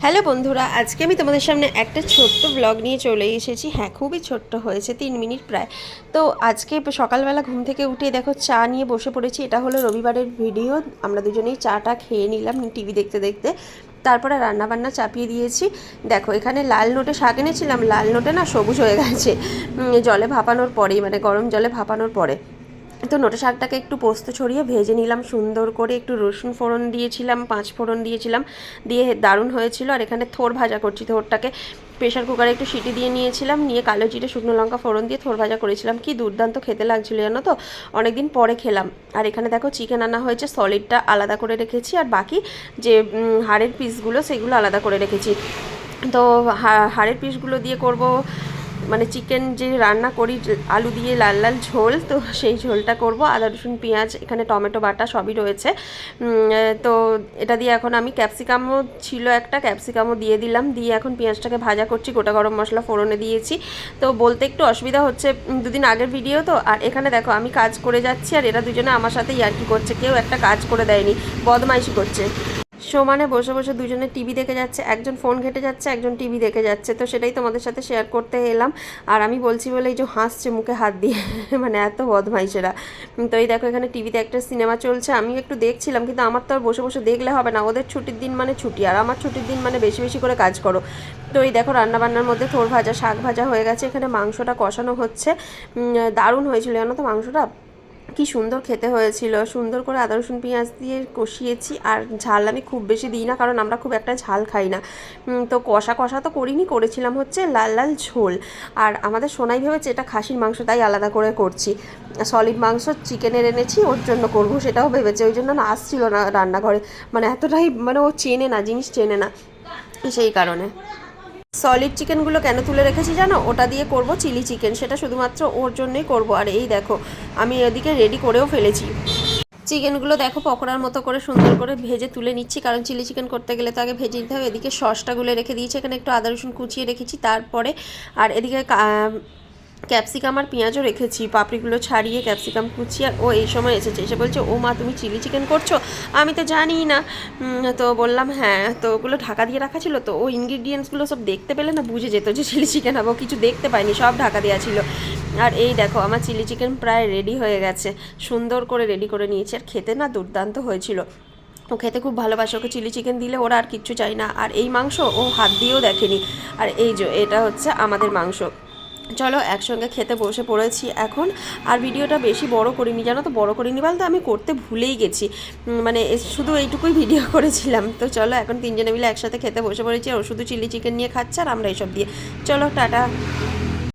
Hello বন্ধুরা, আজকে আমি তোমাদের সামনে একটা ছোট্ট ব্লগ নিয়ে চলে এসেছি। হ্যাঁ, খুবই ছোট্ট হয়েছে, 3 মিনিট প্রায়। তো আজকে সকালবেলা ঘুম থেকে উঠে দেখো চা নিয়ে বসে পড়েছি। এটা হলো রবিবারের ভিডিও। আমরা দুজনেই চাটা খেয়ে নিলাম টিভি দেখতে দেখতে। তারপরে রান্নাবান্না চাপিয়ে দিয়েছি। দেখো এখানে লাল নোটে শাক এনেছিলাম, লাল নোটে না সবুজ হয়ে গেছে জলে ভাপানোর পরেই, মানে গরম জলে ভাপানোর পরে। তো নোটে শাকটাকে একটু পোস্ত ছড়িয়ে ভেজে নিলাম সুন্দর করে, একটু রসুন ফোড়ন দিয়েছিলাম, 5 ফোড়ন দিয়েছিলাম, দিয়ে দারুণ হয়েছিল। আর এখানে থোর ভাজা করছি, থোরটাকে প্রেশার কুকারে একটু সিটি দিয়ে নিয়েছিলাম, নিয়ে কালো জিরে শুকনো লঙ্কা ফোড়ন দিয়ে থোর ভাজা করেছিলাম। কি দুর্দান্ত খেতে লাগছিল জানো তো, অনেকদিন পরে খেলাম। আর এখানে দেখো চিকেন আনা হয়েছে, সলিডটা আলাদা করে রেখেছি, আর বাকি যে হাড়ের পিসগুলো সেগুলো আলাদা করে রেখেছি। তো হাড়ের পিসগুলো দিয়ে করব, মানে চিকেন যে রান্না করি আলু দিয়ে লাল লাল ঝোল, তো সেই ঝোলটা করব। আদা রসুন পেঁয়াজ, এখানে টমেটো বাটা সবই রয়েছে। তো এটা দিয়ে এখন আমি ক্যাপসিকামও ছিল একটা, ক্যাপসিকামও দিয়ে দিলাম, দিয়ে এখন পেঁয়াজটাকে ভাজা করছি। গোটা গরম মশলা ফোড়নে দিয়েছি। তো বলতে একটু অসুবিধা হচ্ছে, দুদিন আগের ভিডিও তো। আর এখানে দেখো আমি কাজ করে যাচ্ছি, আর এরা দুজনে আমার সাথে ইয়ার্কি করছে, কেউ একটা কাজ করে দেয়নি, বদমাইশি করছে। সমানে বসে বসে দুজনে টিভি দেখে যাচ্ছে, একজন ফোন ঘেটে যাচ্ছে, একজন টিভি দেখে যাচ্ছে। তো সেটাই তোমাদের সাথে শেয়ার করতে এলাম। আর আমি বলছি বলে এই যে হাসছে মুখে হাত দিয়ে মানে এত বদমাইশেরা। তো এই দেখো এখানে টিভিতে একটা সিনেমা চলছে, আমি একটু দেখছিলাম, কিন্তু আমার তো আর বসে বসে দেখলে হবে না, ওদের ছুটির দিন মানে ছুটি, আর আমার ছুটির দিন মানে বেশি বেশি করে কাজ করো। তো এই দেখো রান্নাবান্নার মধ্যে থোর ভাজা, শাক ভাজা হয়ে গেছে, এখানে মাংসটা কষানো হচ্ছে। দারুণ হয়েছিল জানো তো মাংসটা, কি সুন্দর খেতে হয়েছিল। সুন্দর করে আদা রসুন পেঁয়াজ দিয়ে কষিয়েছি। আর ঝাল আমি খুব বেশি দিই না, কারণ আমরা খুব একটা ঝাল খাই না। তো কষা কষা তো করিনি, করেছিলাম হচ্ছে লাল লাল ঝোল। আর আমাদের সোনাই ভেবেছে এটা খাসির মাংস, তাই আলাদা করে করছি। সলিড মাংস চিকেনের এনেছি, ওর জন্য করব সেটাও ভেবেছে, ওই জন্য না আসছিল না রান্নাঘরে। মানে এতটাই মানে ও চেনে না, জিনিস চেনে না, সেই কারণে। সলিড চিকেনগুলো কেন তুলে রেখেছি জানো, ওটা দিয়ে করব চিলি চিকেন, সেটা শুধুমাত্র ওর জন্যই করব। আর এই দেখো আমি এদিকে রেডি করেও ফেলেছি। চিকেনগুলো দেখো পকোড়ার মতো করে সুন্দর করে ভেজে তুলে নিচ্ছি, কারণ চিলি চিকেন করতে গেলে তো আগে ভেজে নিতে হবে। এদিকে সসটা গুলে রেখে দিয়েছি, এখানে একটু আদা রসুন কুচিয়ে রেখেছি তারপরে। আর এদিকে ক্যাপসিকাম আর পেঁয়াজও রেখেছি, পাপড়িগুলো ছাড়িয়ে ক্যাপসিকাম কুচি। আর ও এই সময় এসেছে, এসে বলছে ও মা তুমি চিলি চিকেন করছো, আমি তো জানিই না। তো বললাম হ্যাঁ। তো ওগুলো ঢাকা দিয়ে রাখা ছিল, তো ও ইনগ্রিডিয়েন্টসগুলো সব দেখতে পেলে না বুঝে যেত যে চিলি চিকেন হবে, কিছু দেখতে পাইনি, সব ঢাকা দেওয়া ছিল। আর এই দেখো আমার চিলি চিকেন প্রায় রেডি হয়ে গেছে, সুন্দর করে রেডি করে নিয়েছি। আর খেতে না দুর্দান্ত হয়েছিল, ও খেতে খুব ভালোবাসে, ওকে চিলি চিকেন দিলে ওরা আর কিচ্ছু চাই না। আর এই মাংস ও হাত দিয়েও দেখেনি। আর এই যে এটা হচ্ছে আমাদের মাংস। চলো একসঙ্গে খেতে বসে পড়েছি এখন। আর ভিডিওটা বেশি বড় করিনি জানো তো, বড় করিনি বলতে আমি করতে ভুলেই গেছি, মানে শুধু এইটুকুই ভিডিও করেছিলাম। তো চলো এখন তিনজনে মিলে একসাথে খেতে বসে পড়েছি, আর ও শুধু চিলি চিকেন নিয়ে খাচ্ছে আর আমরা এইসব দিয়ে। চলো টাটা।